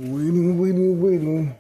Waiting.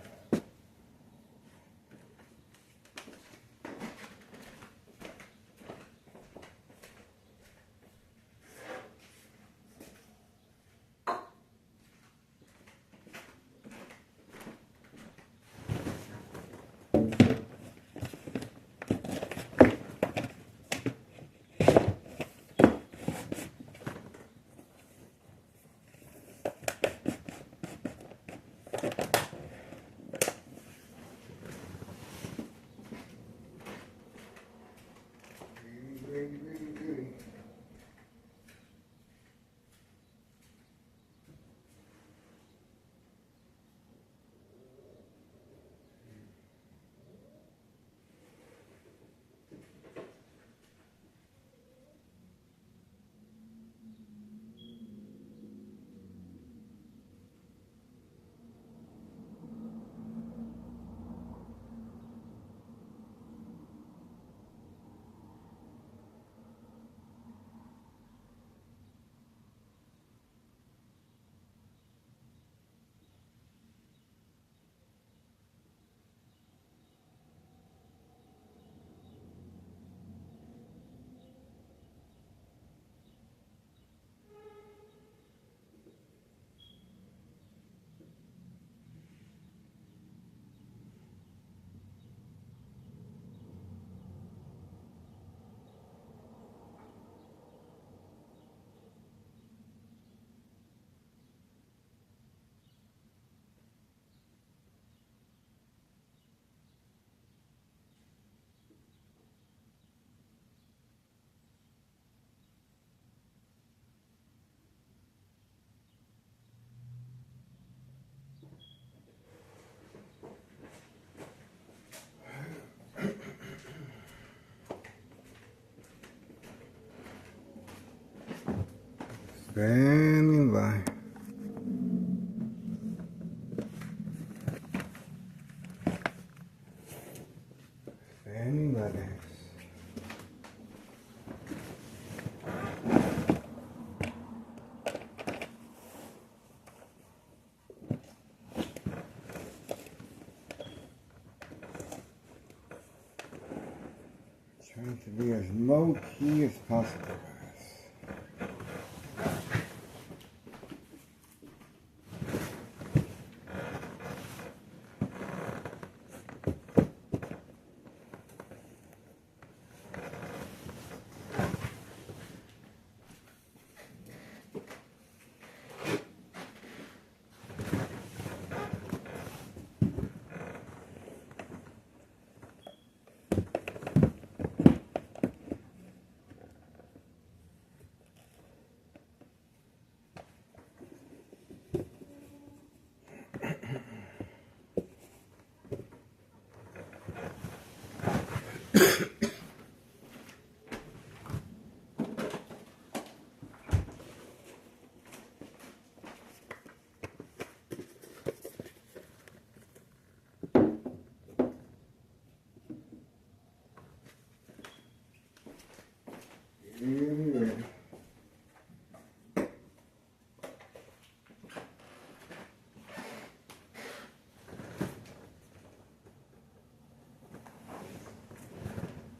Standing by. Standing by this. Trying to be as low key as possible, guys.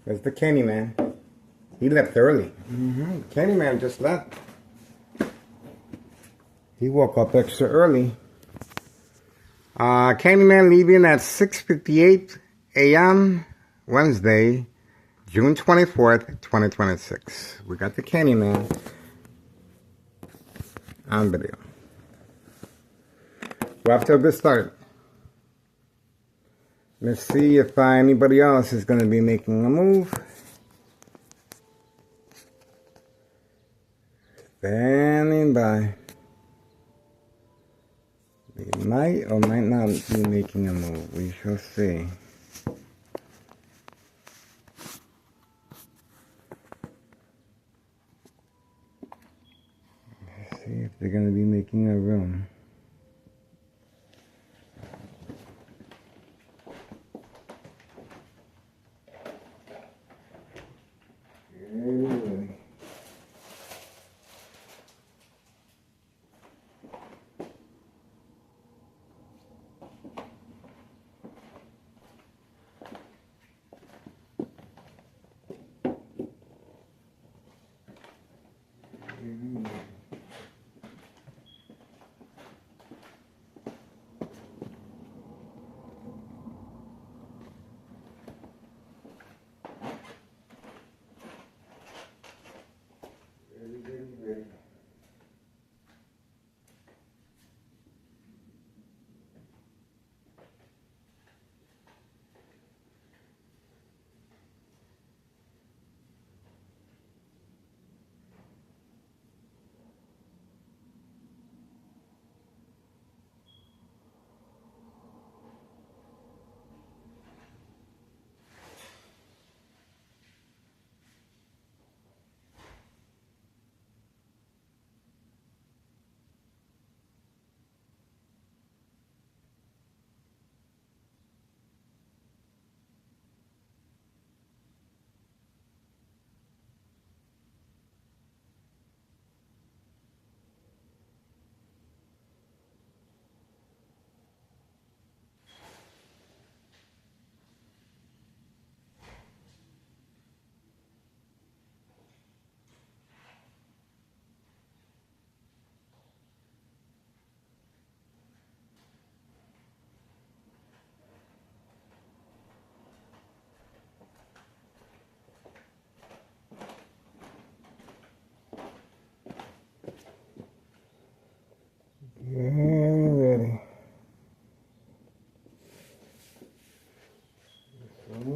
There's the Candyman. He left early. Candyman just left. He woke up extra early. Candyman leaving at 6:58 a.m. Wednesday, June 24th, 2026. We got the Candyman on video. We're off to a good start. Let's see if anybody else is going to be making a move. Standing by. They might or might not be making a move. We shall see. Let's see if they're going to be making a room.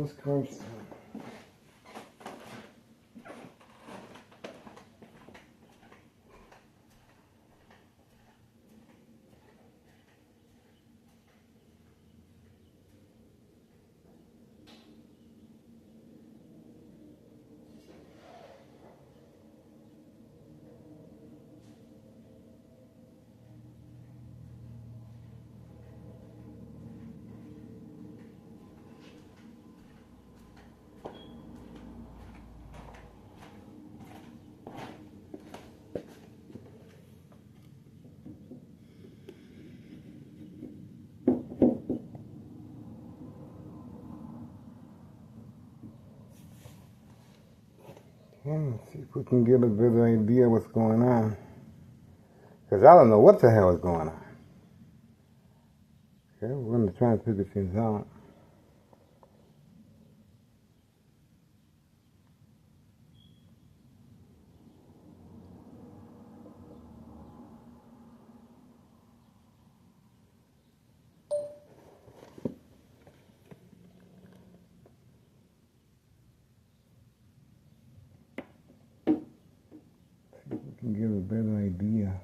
almost crunch time. Let's see if we can get a better idea what's going on. Because I don't know what the hell is going on. Okay, we're going to try and figure things out. See if we can get a better idea.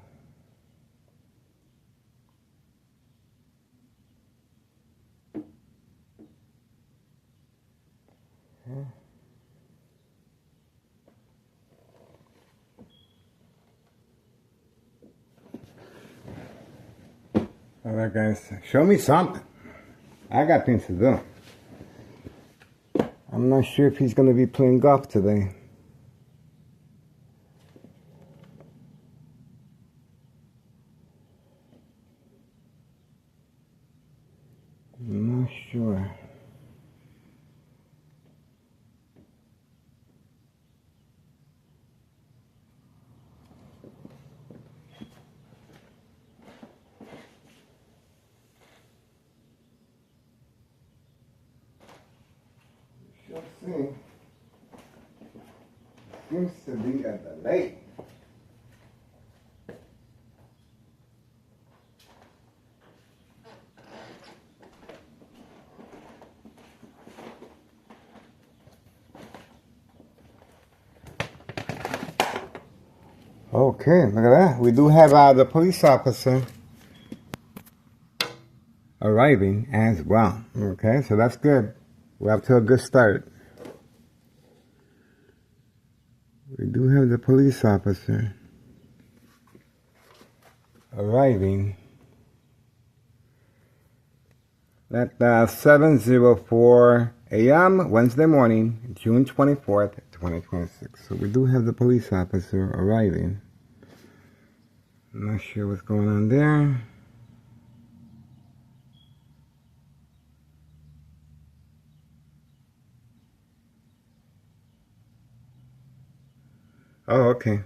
Okay. All right, guys, show me something. I got things to do. I'm not sure if he's going to be playing golf today. I'm not sure. Shall see. Seems to be a delay. Okay, look at that. We do have the police officer arriving as well. Okay, so that's good. We're up to a good start. We do have the police officer arriving at 7:04 a.m. Wednesday morning, June 24th, 2026. So we do have the police officer arriving. I'm not sure what's going on there. Oh, okay.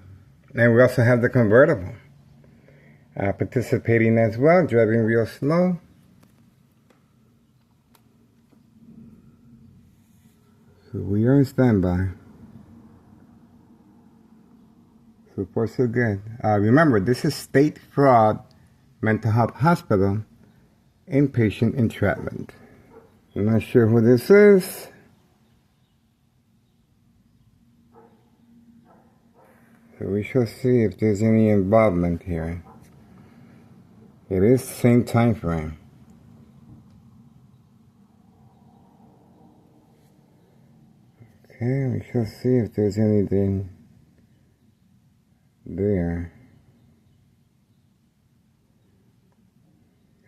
And we also have the convertible participating as well, driving real slow. So we are in standby. So far, so good. Remember, this is State Fraud Mental Health Hospital, inpatient entrapment. I'm not sure who this is. So we shall see if there's any involvement here. It is the same time frame. Okay, we shall see if there's anything there.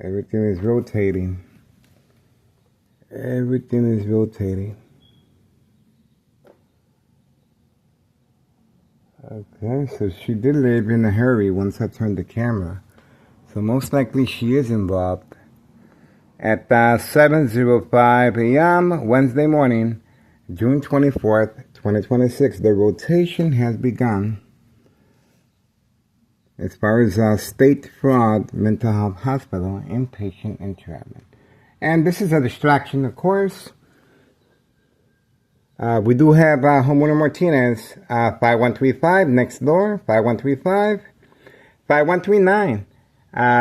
Everything is rotating. Everything is rotating. Okay, so she did leave in a hurry once I turned the camera. So most likely she is involved. At 7:05 a.m. Wednesday morning, June 24th, 2026, the rotation has begun. As far as State Fraud Mental Health Hospital, inpatient entrapment. And this is a distraction, of course. We do have homeowner Martinez, 5135 next door, 5135, 5139.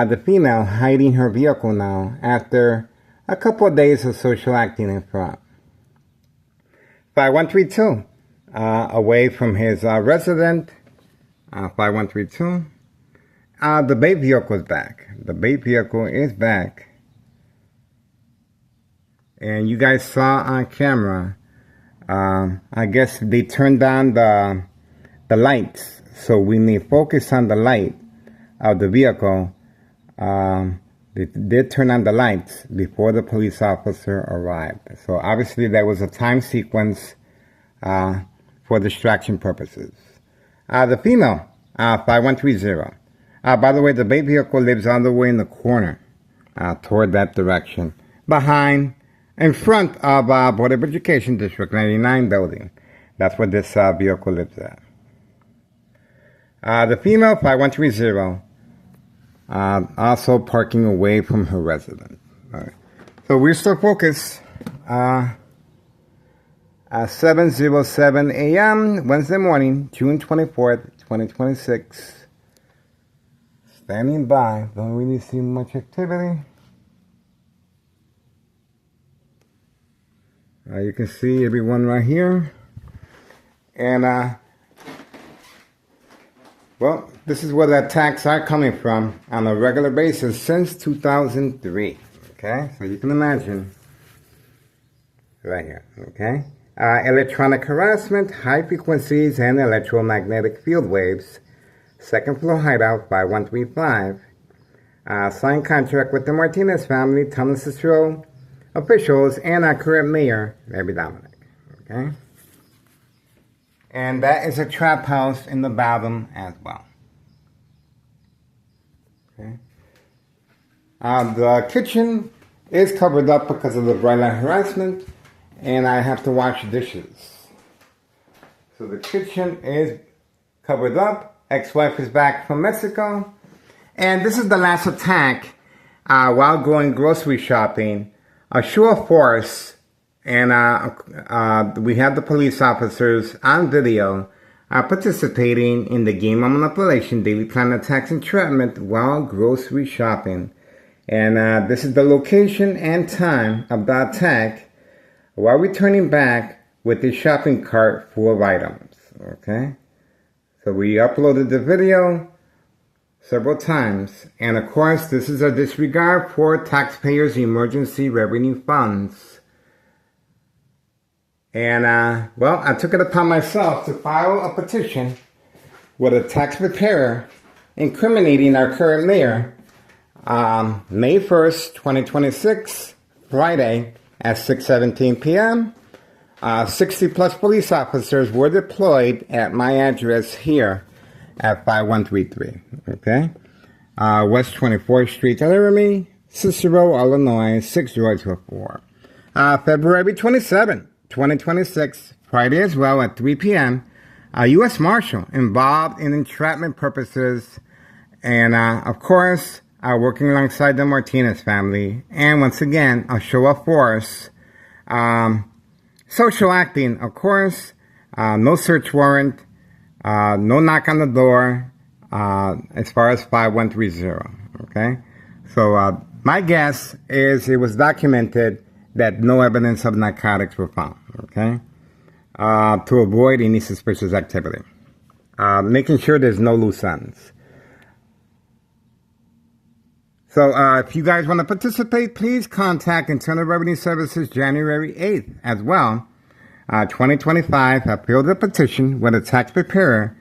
The female hiding her vehicle now after a couple of days of social acting in front. 5132, away from his resident, 5132. The bait vehicle is back. The bait vehicle is back. And you guys saw on camera, I guess they turned on the lights. So we may focus on the light of the vehicle. They did turn on the lights before the police officer arrived. So obviously there was a time sequence for distraction purposes. The female, 5130. By the way, the bait vehicle lives all the way in the corner toward that direction. In front of Board of Education District 99 building. That's where this vehicle lives at. The female, 5130. Also parking away from her residence. All right. So we're still focused. At 7:07 a.m. Wednesday morning, June 24th, 2026. Standing by. Don't really see much activity. You can see everyone right here. And, well, this is where the attacks are coming from on a regular basis since 2003. Okay, so you can imagine right here. Okay, electronic harassment, high frequencies, and electromagnetic field waves. Second floor hideout 5135. Signed contract with the Martinez family, Thomas Cicero officials, and our current mayor, Mary Dominic. Okay. And that is a trap house in the bottom as well. Okay. The kitchen is covered up because of the bright light harassment, and I have to wash dishes. So the kitchen is covered up. Ex-wife is back from Mexico. And this is the last attack while going grocery shopping. A show of force. And we have the police officers on video participating in the game of manipulation, daily plan attacks, entrapment while grocery shopping. And this is the location and time of the attack while returning back with a shopping cart full of items. Okay? So we uploaded the video several times. And of course, this is a disregard for taxpayers' emergency revenue funds. And, well, I took it upon myself to file a petition with a tax preparer incriminating our current mayor. May 1st, 2026, Friday at 6:17 p.m. 60 plus police officers were deployed at my address here at 5133. Okay? West 24th Street, Laramie, Cicero, Illinois, 60204. February 27th. 2026, Friday as well at 3 p.m. A U.S. Marshal involved in entrapment purposes and, of course, working alongside the Martinez family. And once again, a show of force. Social acting, of course. No search warrant. No knock on the door as far as 5130. Okay? So my guess is it was documented that no evidence of narcotics were found, okay? To avoid any suspicious activity. Making sure there's no loose ends. So if you guys want to participate, please contact Internal Revenue Services January 8th as well. 2025, I filed a petition with a tax preparer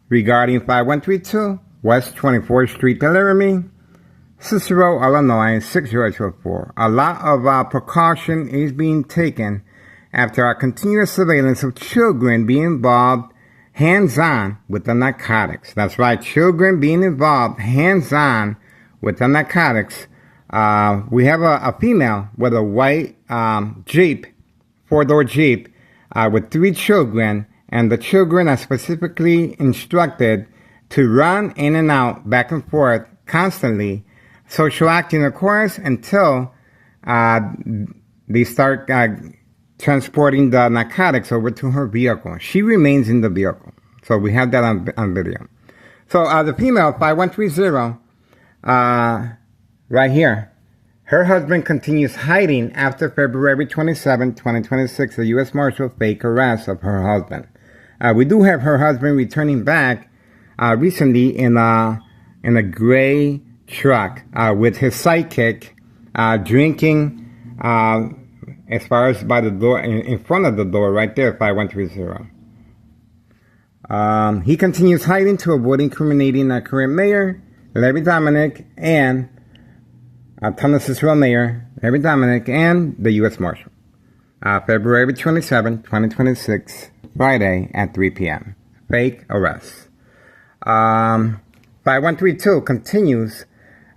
regarding 5132 West 24th Street, Laramie, Cicero, Illinois, 60204. A lot of precaution is being taken after our continuous surveillance of children being involved hands-on with the narcotics. That's right, children being involved hands-on with the narcotics. We have a female with a white Jeep, four-door Jeep, with 3 children, and the children are specifically instructed to run in and out, back and forth, constantly. Social acting, of course, until they start transporting the narcotics over to her vehicle. She remains in the vehicle. So we have that on video. So the female, 5130, right here, Her husband continues hiding after February 27, 2026, the U.S. Marshal fake arrest of her husband. We do have her husband returning back recently in a gray truck with his sidekick drinking as far as by the door, in front of the door right there, 5130. He continues hiding to avoid incriminating our current mayor, Larry Dominic, and Town Cicero Mayor, Larry Dominic, and the U.S. Marshal. February 27, 2026, Friday at 3 p.m. Fake arrest. 5132 continues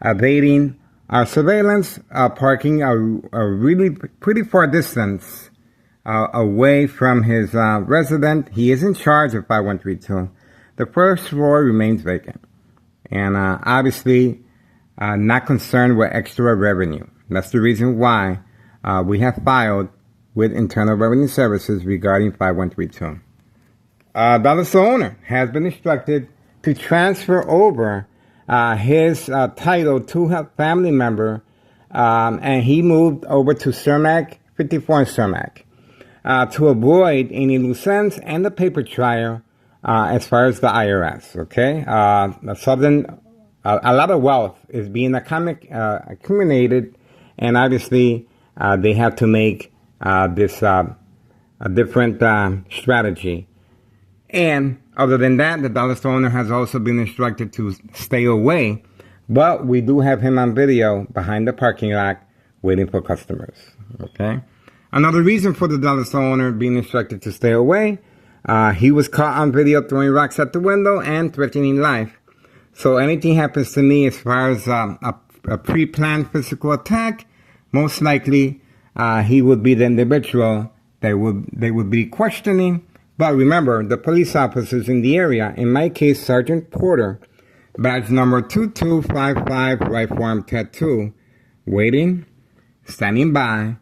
evading our surveillance, parking a really pretty far distance away from his resident. He is in charge of 5132. The first floor remains vacant. And obviously not concerned with extra revenue. That's the reason why we have filed with Internal Revenue Services regarding 5132. Dollar Store owner has been instructed to transfer over his title to a family member, and he moved over to Cermak, 54 in Cermak, to avoid any loose ends and the paper trail as far as the IRS. Okay, a lot of wealth is being accumulated, and obviously they have to make this a different strategy. And other than that, the Dollar Store owner has also been instructed to stay away, but we do have him on video behind the parking lot waiting for customers. Okay. Another reason for the Dollar Store owner being instructed to stay away, he was caught on video throwing rocks at the window and threatening life. So anything happens to me as far as a pre-planned physical attack, most likely he would be the individual they would be questioning. But remember, the police officers in the area, in my case, Sergeant Porter, badge number 2255, right forearm tattoo, waiting, standing by,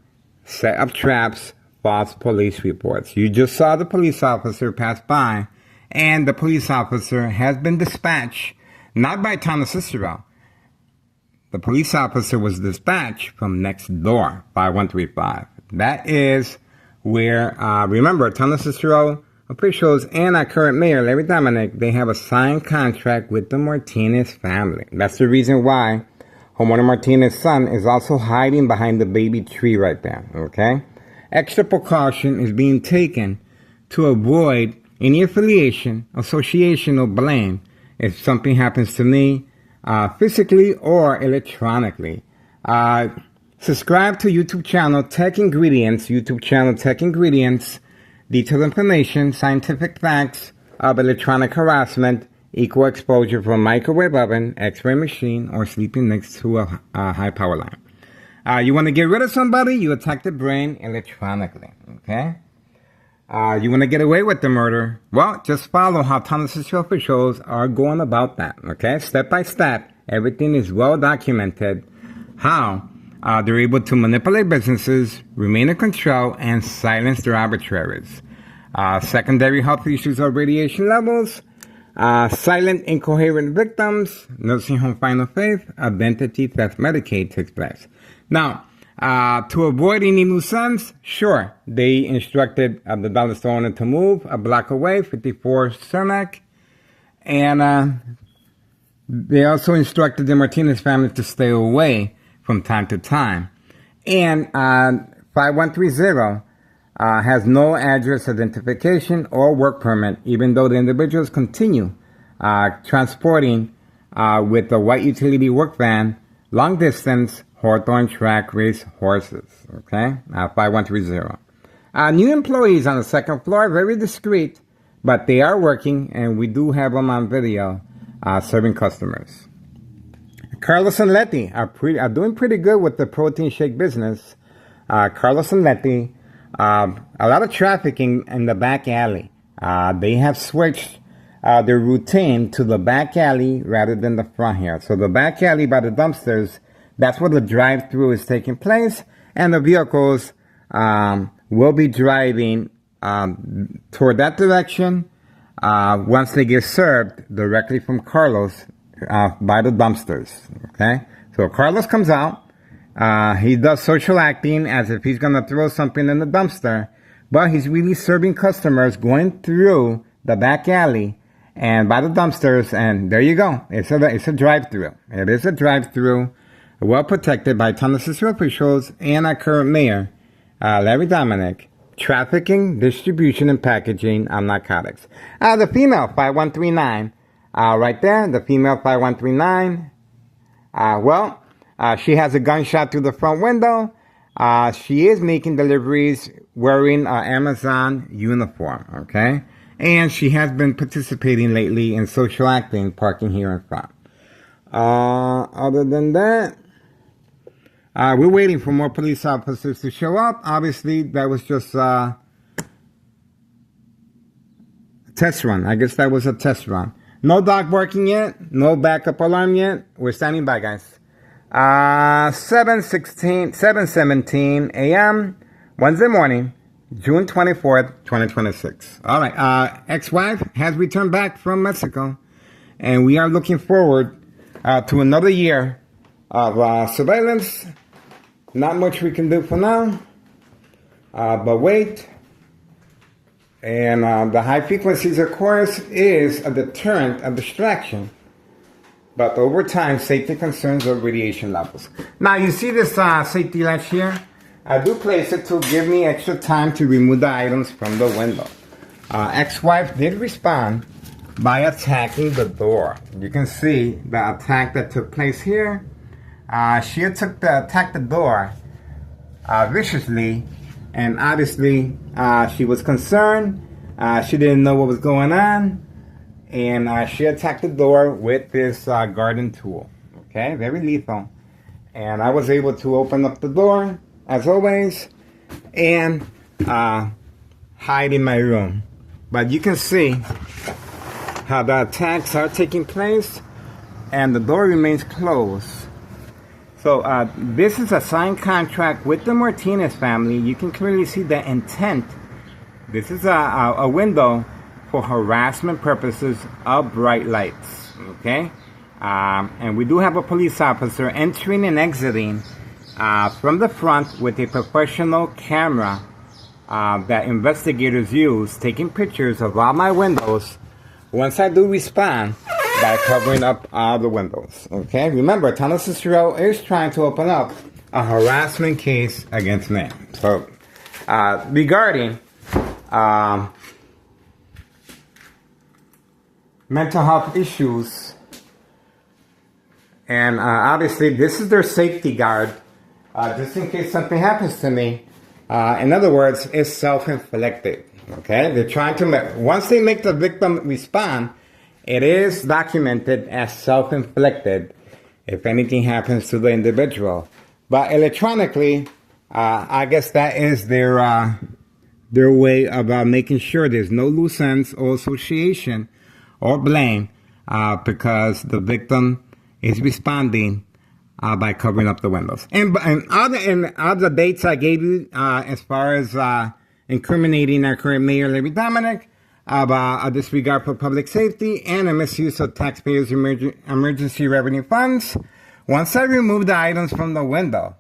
set up traps, false police reports. You just saw the police officer pass by, and the police officer has been dispatched, not by Town of Cicero. The police officer was dispatched from next door, 5135. That is where, remember, Town of Cicero officials and our current mayor, Larry Dominic, they have a signed contract with the Martinez family. That's the reason why homeowner Martinez's son is also hiding behind the baby tree right there, okay? Extra precaution is being taken to avoid any affiliation, association, or blame if something happens to me physically or electronically. Subscribe to YouTube channel Tech Ingredients, detailed information, scientific facts of electronic harassment, equal exposure from microwave oven, x-ray machine, or sleeping next to a high power line. You want to get rid of somebody, you attack the brain electronically, okay? You want to get away with the murder, well, just follow how Town of Cicero officials are going about that, okay? Step by step, everything is well documented, how they're able to manipulate businesses, remain in control, and silence their arbitraries. Secondary health issues or radiation levels, silent incoherent victims, nursing home final faith, identity theft, Medicaid takes place. Now, to avoid any loose ends, sure, they instructed the Dollar Store owner to move a block away, 54 Cermak, and they also instructed the Martinez family to stay away from time to time. And 5130 has no address identification or work permit, even though the individuals continue transporting with the white utility work van, long distance, Hawthorne track race horses, okay? 5130. New employees on the second floor, very discreet, but they are working, and we do have them on video serving customers. Carlos and Letty are doing pretty good with the protein shake business. Carlos and Letty, a lot of trafficking in the back alley. They have switched their routine to the back alley rather than the front here. So the back alley by the dumpsters, that's where the drive-through is taking place, and the vehicles will be driving toward that direction once they get served directly from Carlos by the dumpsters, okay? So Carlos comes out, He does social acting as if he's going to throw something in the dumpster, but he's really serving customers going through the back alley and by the dumpsters, and there you go. It's a drive-through. It is a drive-through, well protected by Town of Cicero officials and our current mayor, Larry Dominic. Trafficking, distribution, and packaging of narcotics. The female 5139, right there, the female 5139. She has a gunshot through the front window. She is making deliveries wearing an Amazon uniform, okay? And she has been participating lately in social acting, parking here in front. Other than that, we're waiting for more police officers to show up. Obviously, that was just a test run. I guess that was a test run. No dog barking yet. No backup alarm yet. We're standing by, guys. 7:17 a.m. Wednesday morning, June 24th, 2026. All right. Ex-wife has returned back from Mexico, and we are looking forward to another year of surveillance. Not much we can do for now, but wait. And the high frequencies, of course, is a deterrent, a distraction. But over time, safety concerns or radiation levels. Now, you see this safety latch here? I do place it to give me extra time to remove the items from the window. Ex-wife did respond by attacking the door. You can see the attack that took place here. She attacked the door viciously, and obviously she was concerned. She didn't know what was going on, and she attacked the door with this garden tool. Okay, very lethal. And I was able to open up the door, as always, and hide in my room. But you can see how the attacks are taking place, and the door remains closed. So this is a signed contract with the Martinez family. You can clearly see the intent. This is a window for harassment purposes of bright lights. Okay? And we do have a police officer entering and exiting from the front with a professional camera that investigators use, taking pictures of all my windows once I do respond by covering up all the windows. Okay, remember, Town of Cicero is trying to open up a harassment case against me. So, regarding mental health issues, and obviously this is their safety guard, just in case something happens to me. In other words, it's self-inflicted. Okay, they're trying to once they make the victim respond, it is documented as self-inflicted if anything happens to the individual. But electronically, I guess that is their way of making sure there's no loose ends or association or blame because the victim is responding by covering up the windows. And other dates I gave you as far as incriminating our current mayor, Larry Dominic, about a disregard for public safety and a misuse of taxpayers' emergency revenue funds. Once I remove the items from the window,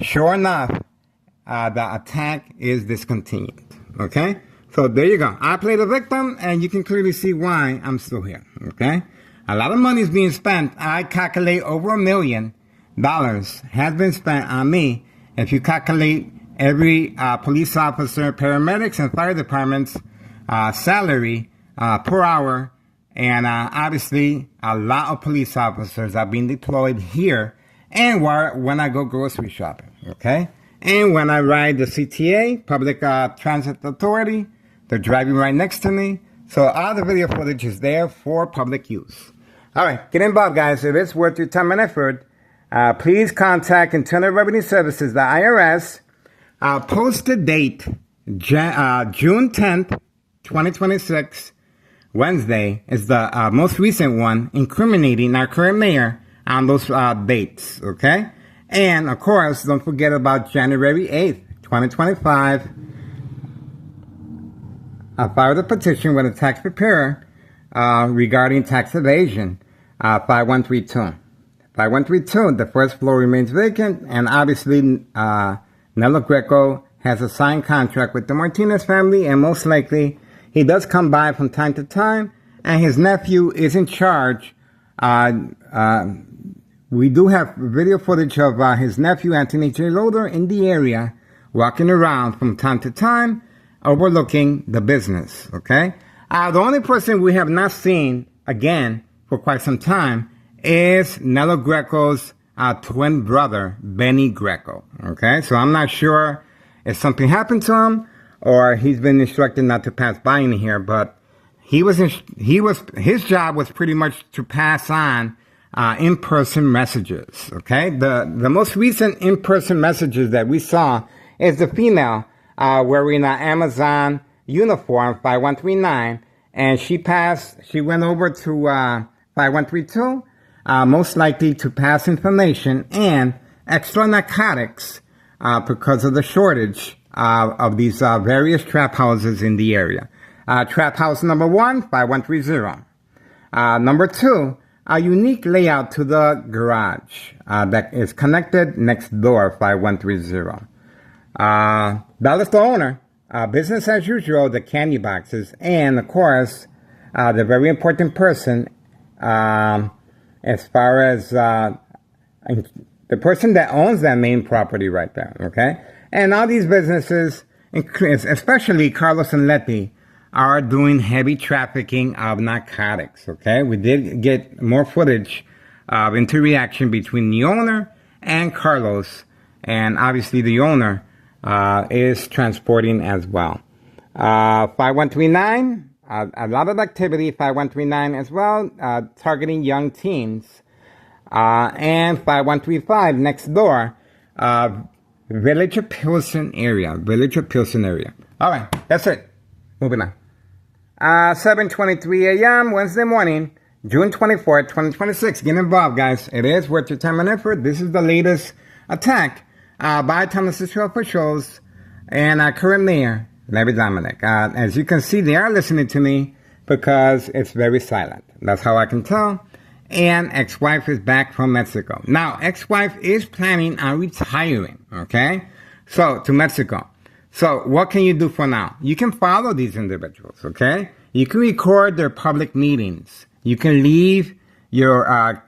sure enough, the attack is discontinued. Okay? So there you go. I play the victim, and you can clearly see why I'm still here. Okay? A lot of money is being spent. I calculate over $1 million has been spent on me. If you calculate every police officer, paramedics, and fire departments salary per hour, and obviously a lot of police officers are being deployed here and when I go grocery shopping, okay? And when I ride the CTA, Public Transit Authority, they're driving right next to me. So all the video footage is there for public use. All right, get involved, guys. If it's worth your time and effort, please contact Internal Revenue Services, the IRS. Post the date, June 10th, 2026, Wednesday, is the most recent one, incriminating our current mayor on those dates, okay? And, of course, don't forget about January 8th, 2025. I filed a petition with a tax preparer regarding tax evasion, 5132. 5132, the first floor remains vacant, and obviously Nelo Greco has a signed contract with the Martinez family, and most likely he does come by from time to time, and his nephew is in charge. We do have video footage of his nephew, Anthony J. Loader, in the area, walking around from time to time, overlooking the business, okay? The only person we have not seen, again, for quite some time, is Nelo Greco's twin brother, Benny Greco, okay? So I'm not sure if something happened to him, or he's been instructed not to pass by in here, but his job was pretty much to pass on in-person messages, okay? The most recent in-person messages that we saw is the female wearing an Amazon uniform, 5139, and she went over to 5132, most likely to pass information and extra narcotics because of the shortage of these various trap houses in the area. Trap house number 1, 5130. Number 2, a unique layout to the garage that is connected next door, 5130. That is the owner. Business as usual, the candy boxes, and of course, the very important person as far as the person that owns that main property right there, okay? And all these businesses, especially Carlos and Letty, are doing heavy trafficking of narcotics, okay? We did get more footage of interaction between the owner and Carlos, and obviously the owner is transporting as well. 5139, a lot of activity, 5139 as well, targeting young teens. And 5135 next door, Village of Pilsen area. All right, that's it. Moving on. 7:23 a.m. Wednesday morning, June 24th, 2026. Get involved, guys. It is worth your time and effort. This is the latest attack by Thomas Cicero officials and current mayor, Larry Dominic. As you can see, they are listening to me because it's very silent. That's how I can tell. And ex-wife is back from Mexico. Now, ex-wife is planning on retiring, okay? So, to Mexico. So, what can you do for now? You can follow these individuals, okay? You can record their public meetings. You can leave your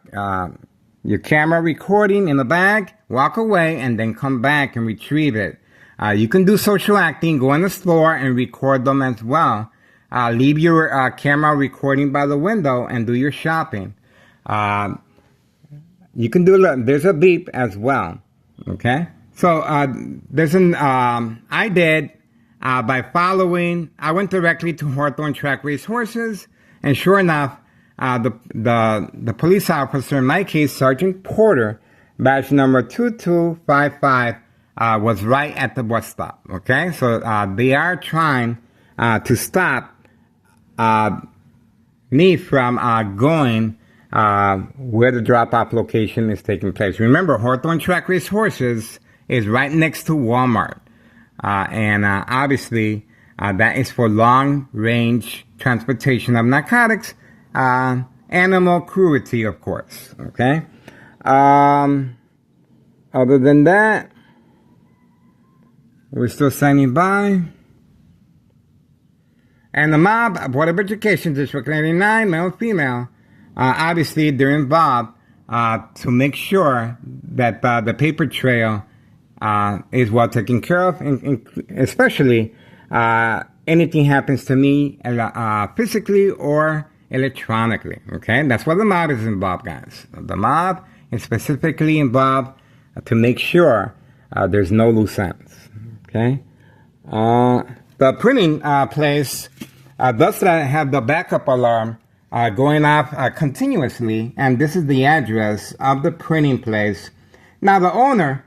camera recording in the bag, walk away, and then come back and retrieve it. You can do social acting, go in the store and record them as well. Leave your camera recording by the window and do your shopping. You can do, there's a beep as well, okay? So, there's an, I did, by following, I went directly to Hawthorne Track Race Horses, and sure enough, the police officer, in my case, Sergeant Porter, badge number 2255, was right at the bus stop, okay? So, they are trying, to stop, me from, going, where the drop-off location is taking place. Remember, Hawthorne Track Race Horses is right next to Walmart. And obviously, that is for long-range transportation of narcotics, animal cruelty, of course, okay? Other than that, we're still standing by. And the mob, Board of Education, District 89, male and female, obviously, they're involved to make sure that the paper trail is well taken care of, and especially anything happens to me physically or electronically. Okay, that's why the mob is involved, guys. The mob is specifically involved to make sure there's no loose ends. Okay, the printing place does have the backup alarm going off continuously, and this is the address of the printing place. Now, the owner,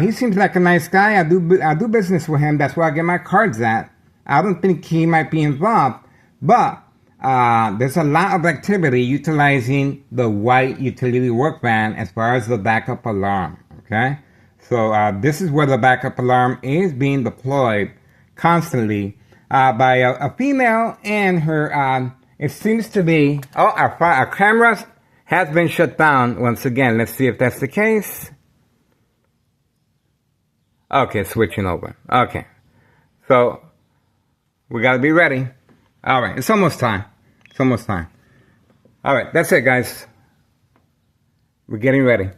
he seems like a nice guy. I do business with him. That's where I get my cards at. I don't think he might be involved, but there's a lot of activity utilizing the white utility work van as far as the backup alarm, okay? So this is where the backup alarm is being deployed constantly by a female and her, it seems to be, our cameras has been shut down once again. Let's see if that's the case. Okay, switching over. Okay. So, we gotta be ready. Alright, it's almost time. It's almost time. Alright, that's it, guys. We're getting ready.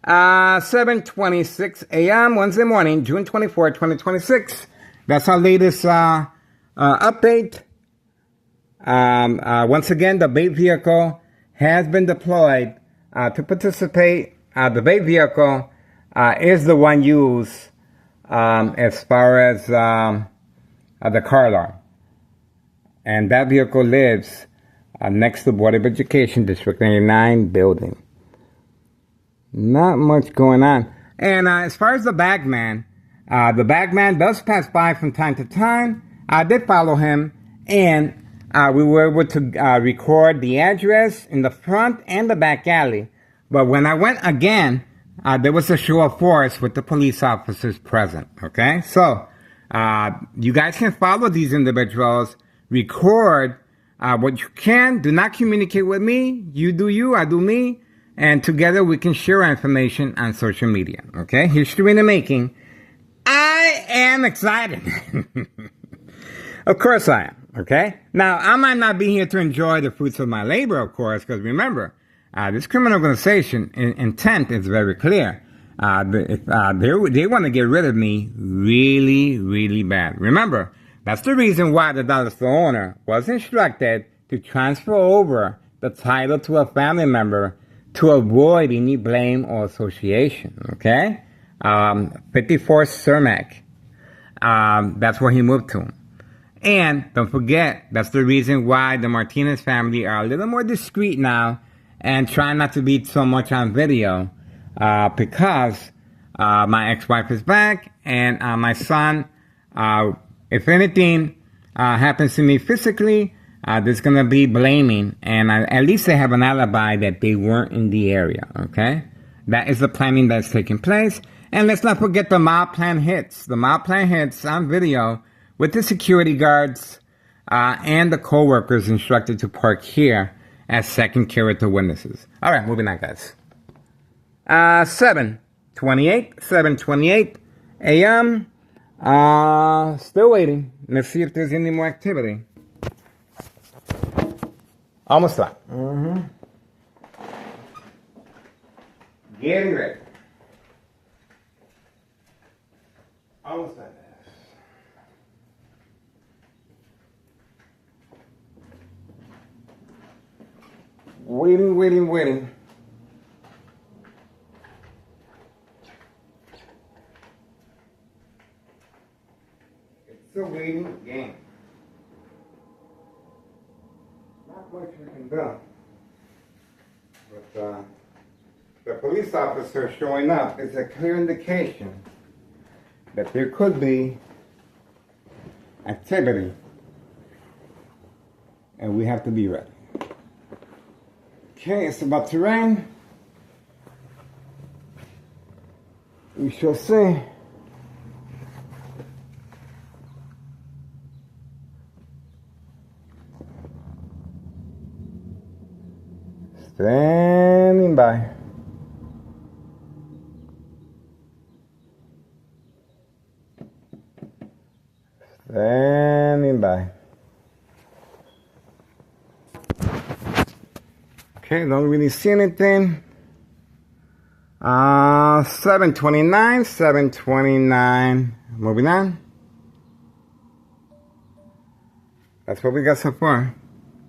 7:26 a.m. Wednesday morning, June 24, 2026. That's our latest update. Once again, the bait vehicle has been deployed to participate. The bait vehicle is the one used as far as the car alarm. And that vehicle lives next to Board of Education District 99 building. Not much going on. And as far as the bagman does pass by from time to time. I did follow him, and we were able to record the address in the front and the back alley. But when I went again, there was a show of force with the police officers present, okay? So, you guys can follow these individuals, record what you can. Do not communicate with me. You do you, I do me. And together we can share information on social media, okay? History in the making. I am excited. Of course I am, okay? Now, I might not be here to enjoy the fruits of my labor, of course, because remember, this criminal organization intent is very clear. They want to get rid of me really, really bad. Remember, that's the reason why the dollar store owner was instructed to transfer over the title to a family member to avoid any blame or association, okay? 54 Cermak. That's where he moved to. And don't forget, that's the reason why the Martinez family are a little more discreet now and try not to be so much on video because my ex-wife is back and my son, if anything happens to me physically, there's going to be blaming, and at least they have an alibi that they weren't in the area, okay? That is the planning that's taking place. And let's not forget the mob plan hits. The mob plan hits on video with the security guards and the co-workers instructed to park here as second character witnesses. All right, moving on, guys. 7:28 a.m. Still waiting. Let's see if there's any more activity. Almost done. Getting ready. Almost done. Waiting. It's a waiting game. Not much we can do. But the police officer showing up is a clear indication that there could be activity, and we have to be ready. Okay, it's about to rain. We shall see. Standing by. Standing by. Okay, don't really see anything. 7:29. Moving on. That's what we got so far.